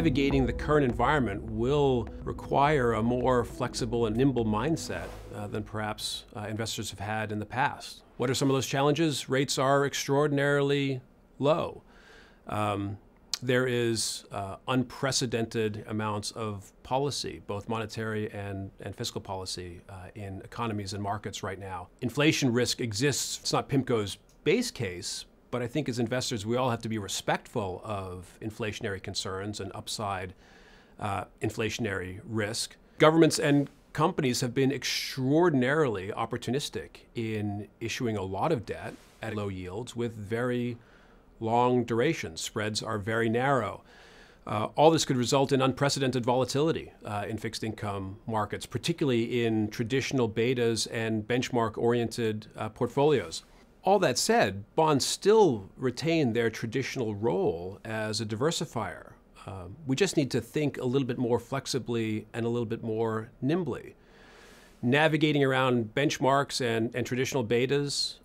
navigating the current environment will require a more flexible and nimble mindset than perhaps investors have had in the past. What are some of those challenges? Rates are extraordinarily low. There is unprecedented amounts of policy, both monetary and fiscal policy in economies and markets right now. Inflation risk exists. It's not PIMCO's base case, but I think as investors, we all have to be respectful of inflationary concerns and upside inflationary risk. Governments and companies have been extraordinarily opportunistic in issuing a lot of debt at low yields with very long durations. Spreads are very narrow. All this could result in unprecedented volatility in fixed income markets, particularly in traditional betas and benchmark-oriented portfolios. All that said, bonds still retain their traditional role as a diversifier. We just need to think a little bit more flexibly and a little bit more nimbly. Navigating around benchmarks and traditional betas,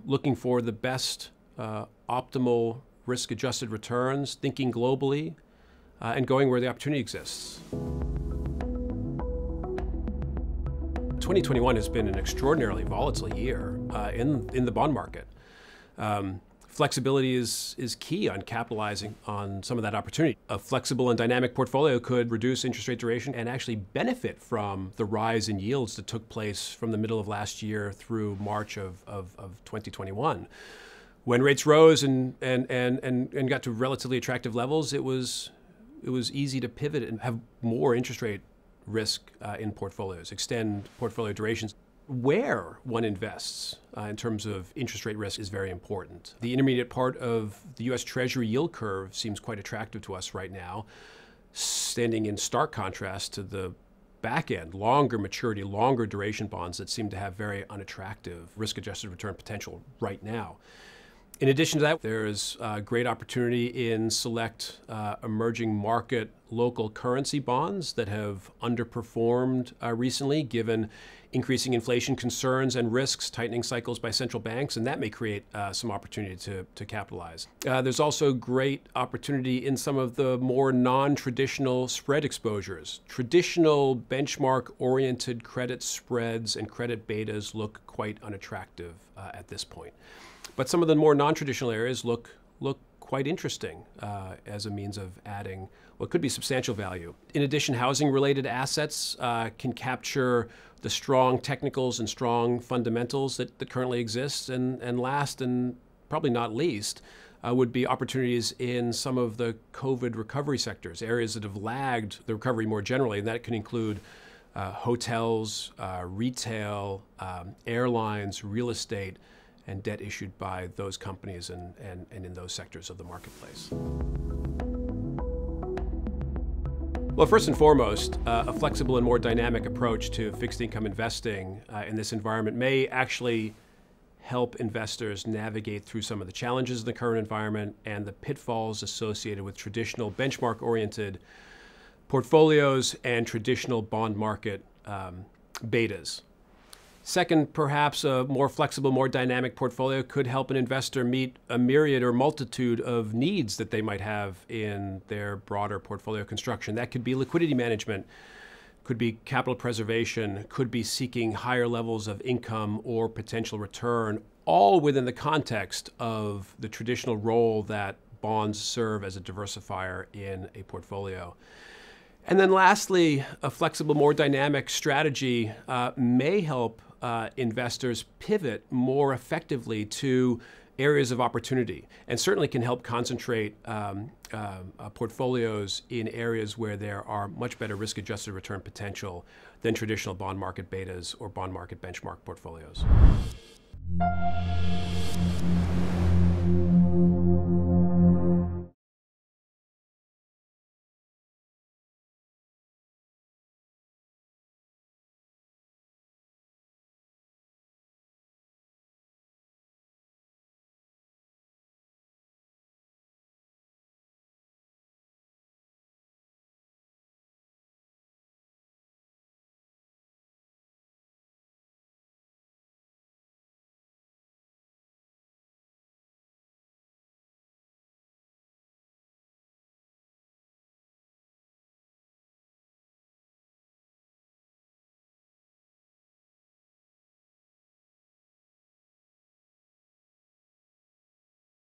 looking for the best optimal risk-adjusted returns, thinking globally, and going where the opportunity exists. 2021 has been an extraordinarily volatile year in the bond market. Flexibility is key on capitalizing on some of that opportunity. A flexible and dynamic portfolio could reduce interest rate duration and actually benefit from the rise in yields that took place from the middle of last year through March of 2021. When rates rose and got to relatively attractive levels, it was easy to pivot and have more interest rate risk in portfolios, extend portfolio durations. Where one invests in terms of interest rate risk is very important. The intermediate part of the U.S. Treasury yield curve seems quite attractive to us right now, standing in stark contrast to the back end, longer maturity, longer duration bonds that seem to have very unattractive risk-adjusted return potential right now. In addition to that, there is great opportunity in select emerging market local currency bonds that have underperformed recently, given increasing inflation concerns and risks, tightening cycles by central banks, and that may create some opportunity to capitalize. There's also great opportunity in some of the more non-traditional spread exposures. Traditional benchmark-oriented credit spreads and credit betas look quite unattractive at this point. But some of the more non-traditional areas look quite interesting as a means of adding what could be substantial value. In addition, housing-related assets can capture the strong technicals and strong fundamentals that currently exist. And last and probably not least would be opportunities in some of the COVID recovery sectors, areas that have lagged the recovery more generally, and that can include hotels, retail, airlines, real estate, and debt issued by those companies and in those sectors of the marketplace. Well, first and foremost, a flexible and more dynamic approach to fixed income investing in this environment may actually help investors navigate through some of the challenges in the current environment and the pitfalls associated with traditional benchmark-oriented portfolios and traditional bond market betas. Second, perhaps a more flexible, more dynamic portfolio could help an investor meet a myriad or multitude of needs that they might have in their broader portfolio construction. That could be liquidity management, could be capital preservation, could be seeking higher levels of income or potential return, all within the context of the traditional role that bonds serve as a diversifier in a portfolio. And then lastly, a flexible, more dynamic strategy may help investors pivot more effectively to areas of opportunity, and certainly can help concentrate portfolios in areas where there are much better risk-adjusted return potential than traditional bond market betas or bond market benchmark portfolios.